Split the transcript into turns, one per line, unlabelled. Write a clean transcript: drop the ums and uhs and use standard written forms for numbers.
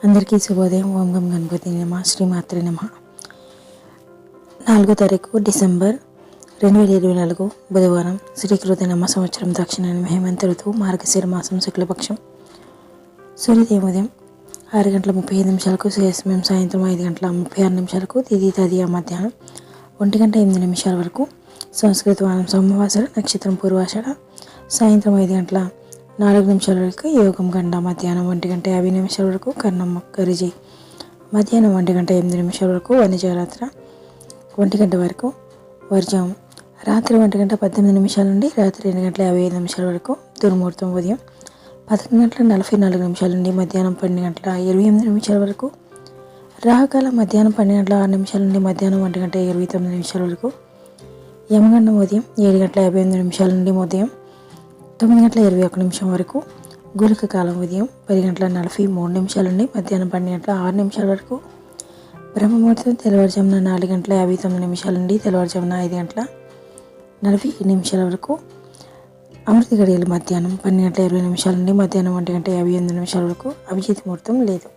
అందరికీ శుభోదయం. ఓం గం గణపతి నమ. శ్రీమాత్రే నమ. 4వ తారీఖు డిసెంబర్ 2024 బుధవారం. శ్రీకృత నామ సంవత్సరం దక్షిణాయనం హేమంత ఋతువు మార్గశిర మాసం శుక్లపక్షం. సూర్యోదయం ఉదయం 6:35 సూర్యాస్తమయం సాయంత్రం 5:36 తిథి తదియ మధ్యాహ్నం 1:08 వరకు. సంస్కృత వారం సోమవాసర నక్షత్రం పూర్వాషాఢ. సాయంత్రం 5:04 వరకు యోగం గండ. మధ్యాహ్నం 1:50 వరకు కర్ణం కరిజి. మధ్యాహ్నం 1:08 వరకు వనిజరాత్ర. 1 వరకు వర్జం. రాత్రి 1:18 నుండి రాత్రి 2:55 వరకు దుర్ముహూర్తం. ఉదయం 11:44 నుండి మధ్యాహ్నం 12:28 వరకు. రాహుకాలం మధ్యాహ్నం 12:06 నుండి మధ్యాహ్నం 1:29 వరకు. యమగండం ఉదయం 7:58 నుండి ఉదయం 9:21 వరకు. గుళిక కాలం ఉదయం 10:43 నుండి మధ్యాహ్నం 12:06 వరకు. బ్రహ్మముహూర్తం తెల్లవారుజామున 4:59 నుండి తెల్లవారుజామున 5:47 వరకు. అమృత గడియలు మధ్యాహ్నం 12:20 నుండి మధ్యాహ్నం 1:58 వరకు. అభిజిత్ ముహూర్తం లేదు.